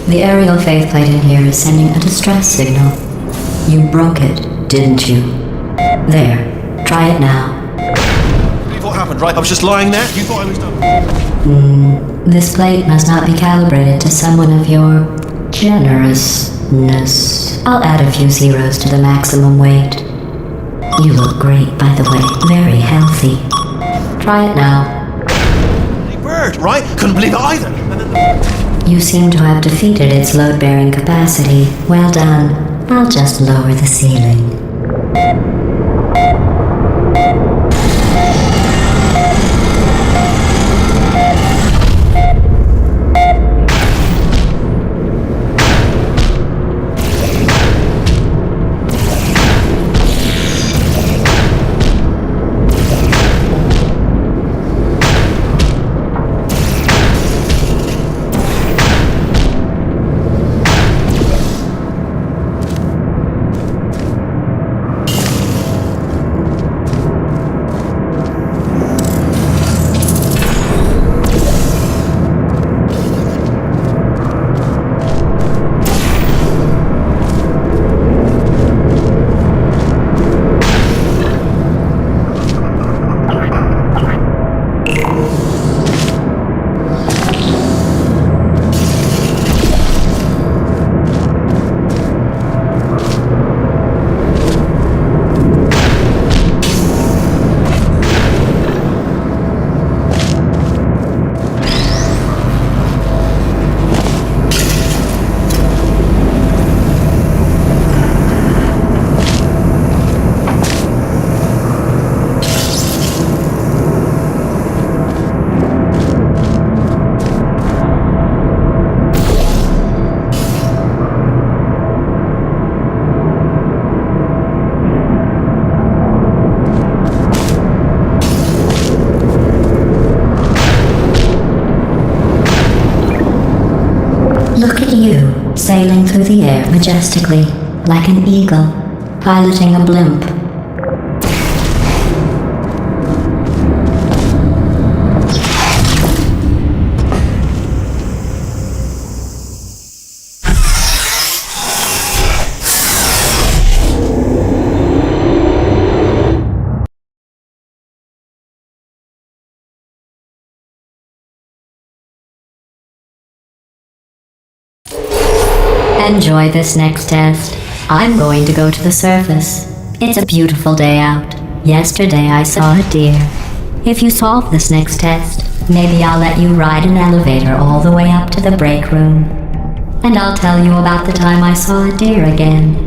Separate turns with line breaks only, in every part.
The aerial faceplate in here is sending a distress signal. You broke it, didn't you? There, try it now.
What happened, right? I was just lying there. You thought I was done.
This plate must not be calibrated to someone of your generousness. I'll add a few zeros to the maximum weight. You look great, by the way. Very healthy. Try it now.
Hey, bird, right? Couldn't believe it either.
You seem to have defeated its load-bearing capacity. Well done. I'll just lower the ceiling. Look at you, sailing through the air majestically, like an eagle, piloting a blimp. Enjoy this next test. I'm going to go to the surface. It's a beautiful day out. Yesterday I saw a deer. If you solve this next test, maybe I'll let you ride an elevator all the way up to the break room. And I'll tell you about the time I saw a deer again.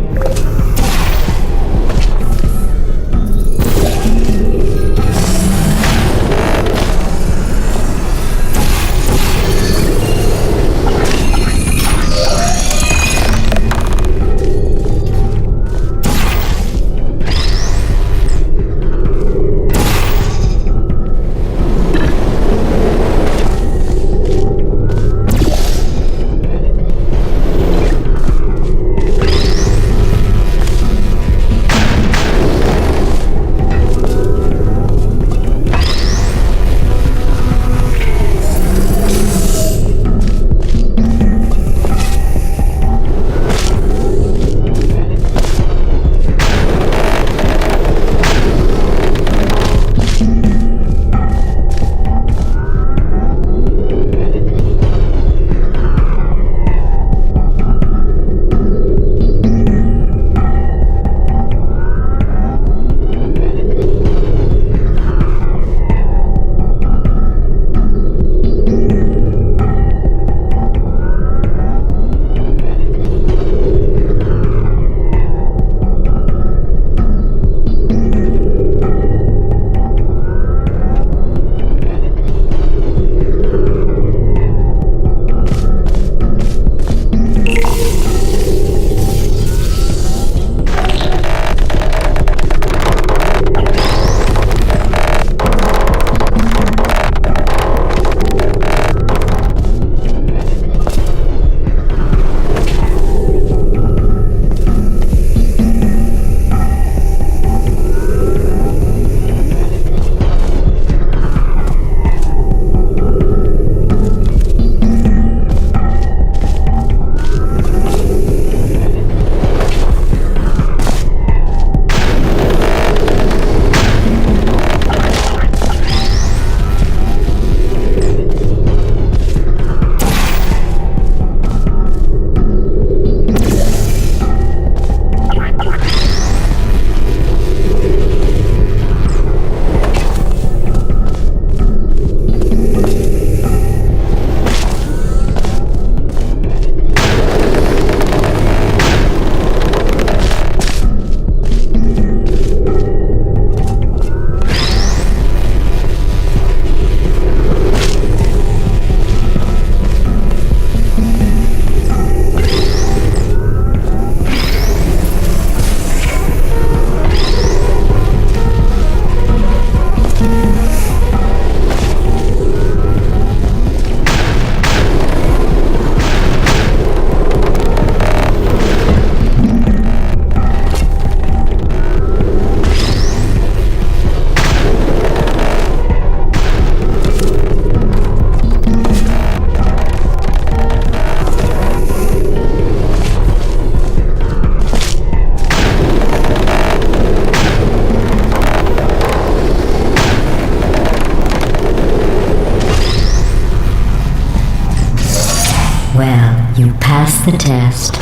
passed the test.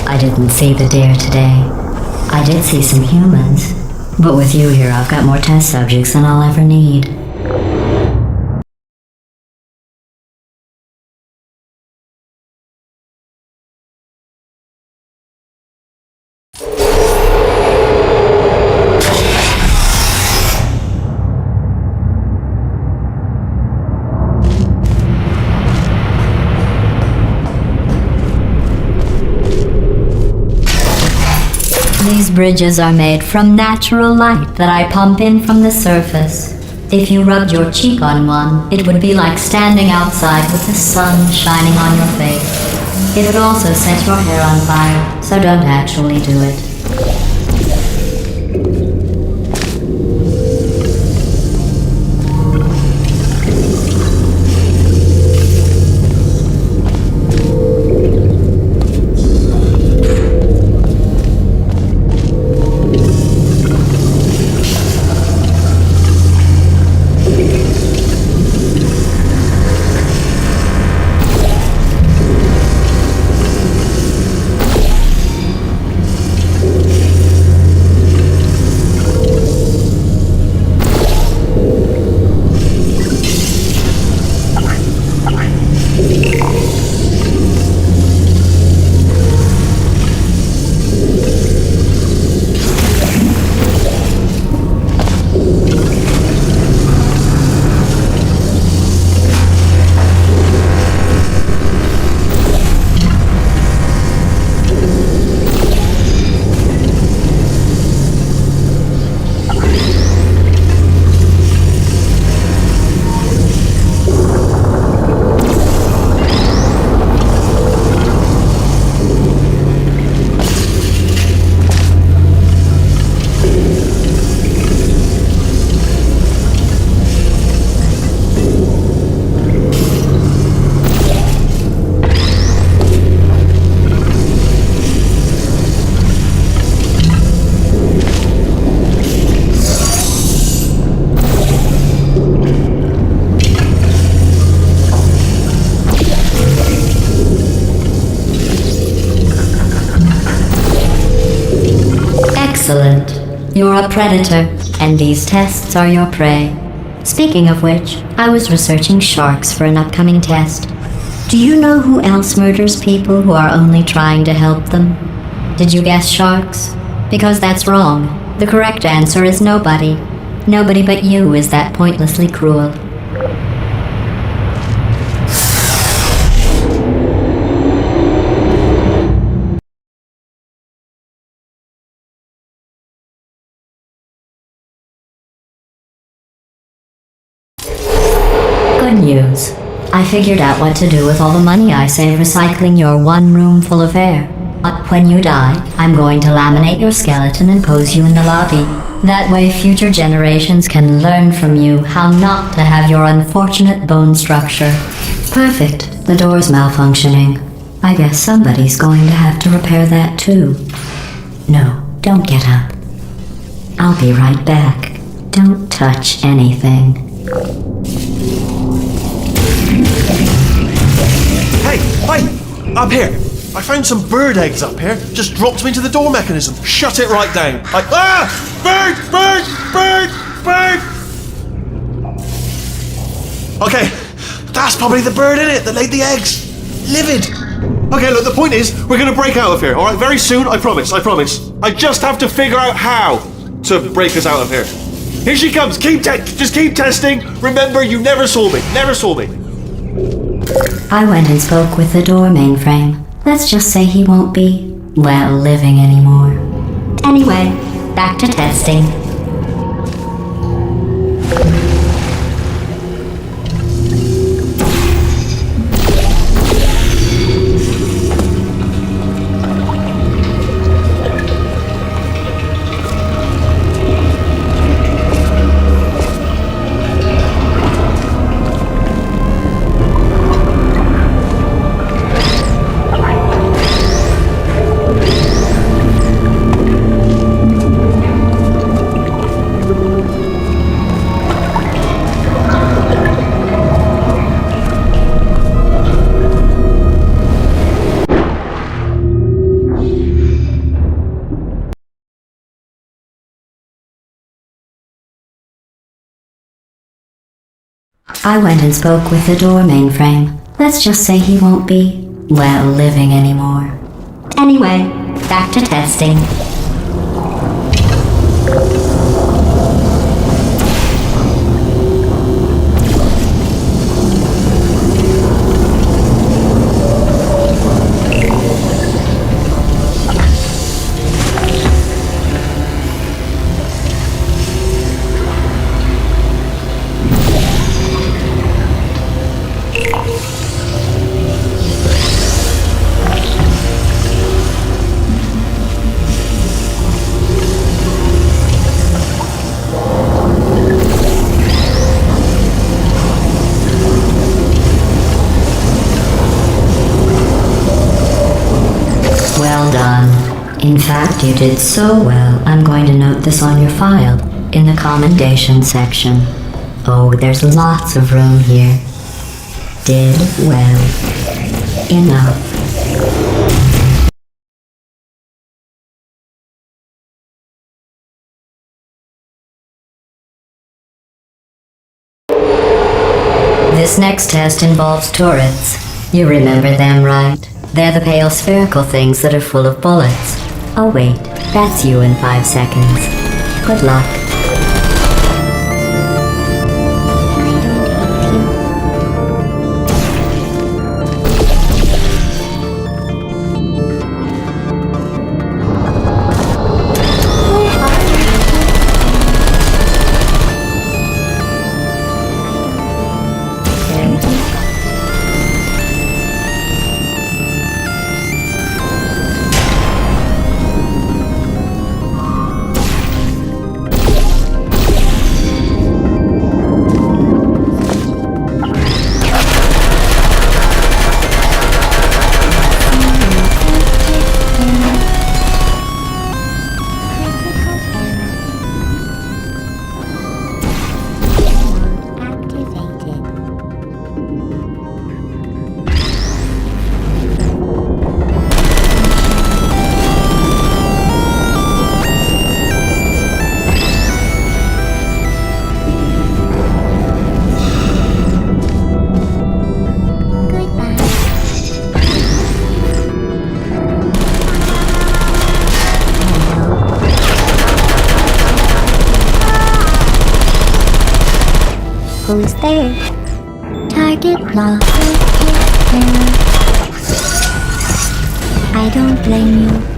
I didn't see the deer today. I did see some humans. But with you here, I've got more test subjects than I'll ever need. These bridges are made from natural light that I pump in from the surface. If you rubbed your cheek on one, it would be like standing outside with the sun shining on your face. It would also set your hair on fire, so don't actually do it. Excellent. You're a predator, and these tests are your prey. Speaking of which, I was researching sharks for an upcoming test. Do you know who else murders people who are only trying to help them? Did you guess sharks? Because that's wrong. The correct answer is nobody. Nobody but you is that pointlessly cruel. Good news. I figured out what to do with all the money I save recycling your one room full of air. But when you die, I'm going to laminate your skeleton and pose you in the lobby. That way future generations can learn from you how not to have your unfortunate bone structure. Perfect. The door's malfunctioning. I guess somebody's going to have to repair that too. No, don't get up. I'll be right back. Don't touch anything.
Hey! Up here! I found some bird eggs up here. Just dropped them into the door mechanism. Shut it right down. Bird! Bird! Bird! Bird! Okay, that's probably the bird in it that laid the eggs. Livid. Okay, look, the point is, we're gonna break out of here, alright? Very soon, I promise. I just have to figure out how to break us out of here. Here she comes. Just keep testing. Remember, you never saw me.
I went and spoke with the door mainframe. Let's just say he won't be, well, living anymore. Anyway, back to testing. I went and spoke with the door mainframe. Let's just say he won't be, well, living anymore. Anyway, back to testing. Well done. In fact, you did so well, I'm going to note this on your file, in the commendation section. Oh, there's lots of room here. Did well. Enough. This next test involves turrets. You remember them, right? They're the pale spherical things that are full of bullets. Oh wait, that's you in 5 seconds. Good luck.
Who's there? Target lost. I don't blame you.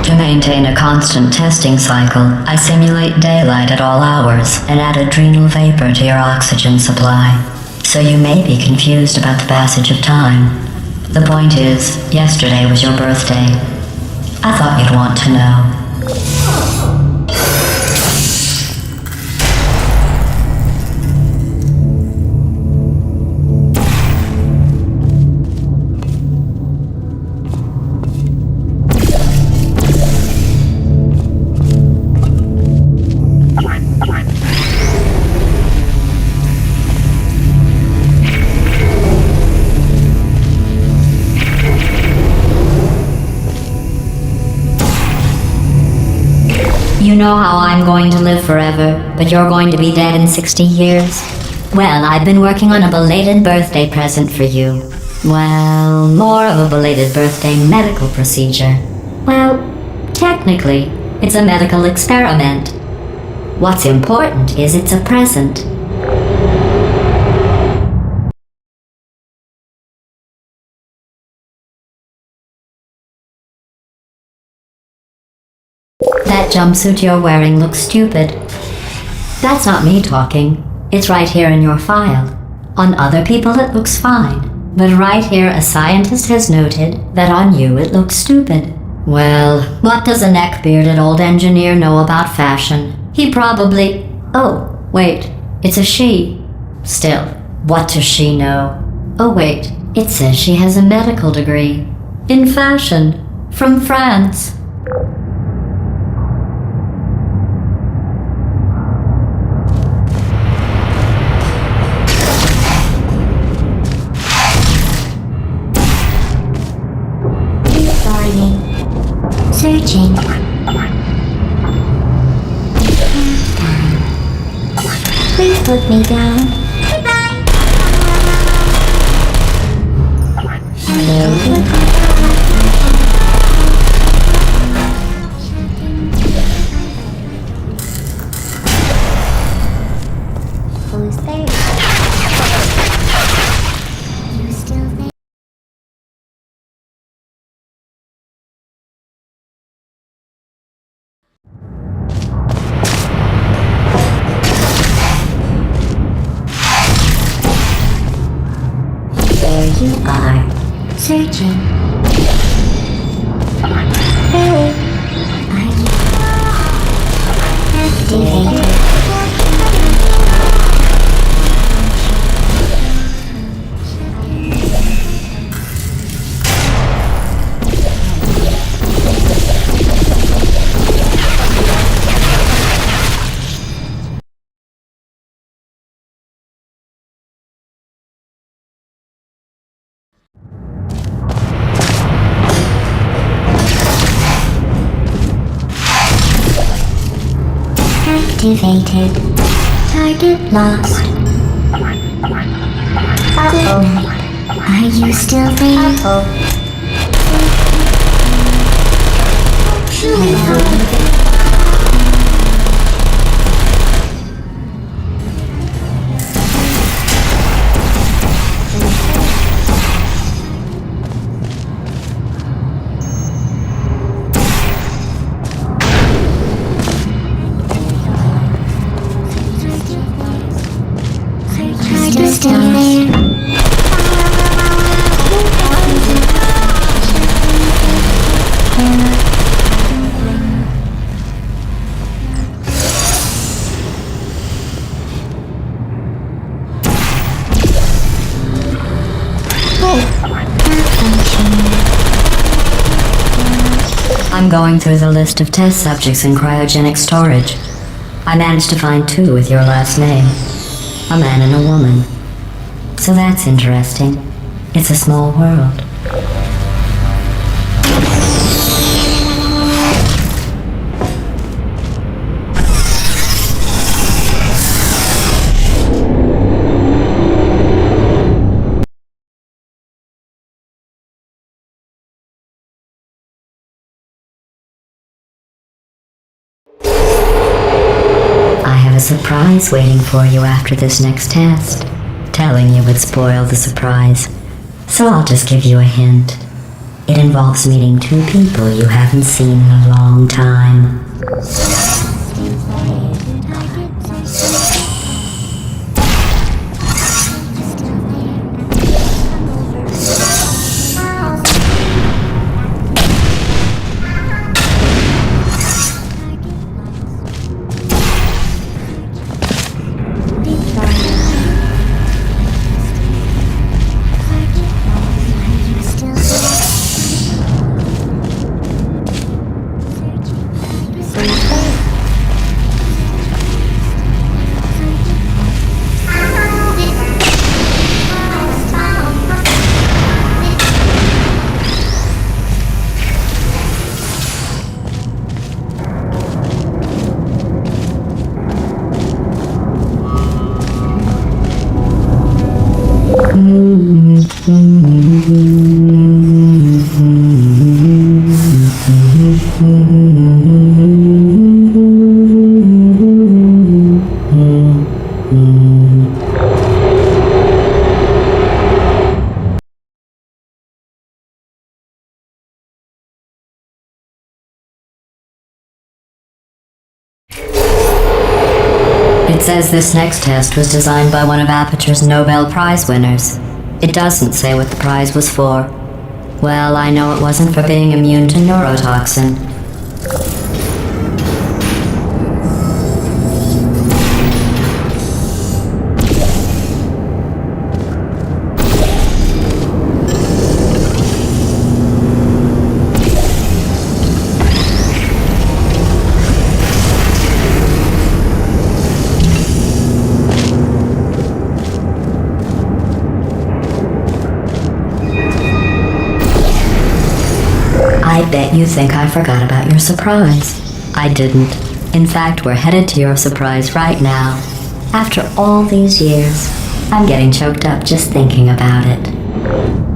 To maintain a constant testing cycle, I simulate daylight at all hours and add adrenal vapor to your oxygen supply. So you may be confused about the passage of time. The point is, yesterday was your birthday. I thought you'd want to know. You know how I'm going to live forever, but you're going to be dead in 60 years? Well, I've been working on a belated birthday present for you. Well, more of a belated birthday medical procedure. Well, technically, it's a medical experiment. What's important is it's a present. That jumpsuit you're wearing looks stupid. That's not me talking. It's right here in your file. On other people it looks fine. But right here, a scientist has noted that on you it looks stupid. Well, what does a neck-bearded old engineer know about fashion? He probably... Oh, wait, it's a she. Still, what does she know? Oh wait, it says she has a medical degree. In fashion. From France.
Searching. Please put me down. Hello. Who's there? You still there? There you are. Searching. Hey. Are you activated? Activated. Target lost. Good night. Are you still there? Are you still there?
I'm going through the list of test subjects in cryogenic storage. I managed to find 2 with your last name. A man and a woman. So that's interesting. It's a small world. A surprise waiting for you after this next test. Telling you would spoil the surprise, so I'll just give you a hint. It involves meeting 2 people you haven't seen in a long time. It says this next test was designed by one of Aperture's Nobel Prize winners. It doesn't say what the prize was for. Well, I know it wasn't for being immune to neurotoxin. I bet you think I forgot about your surprise. I didn't. In fact, we're headed to your surprise right now. After all these years, I'm getting choked up just thinking about it.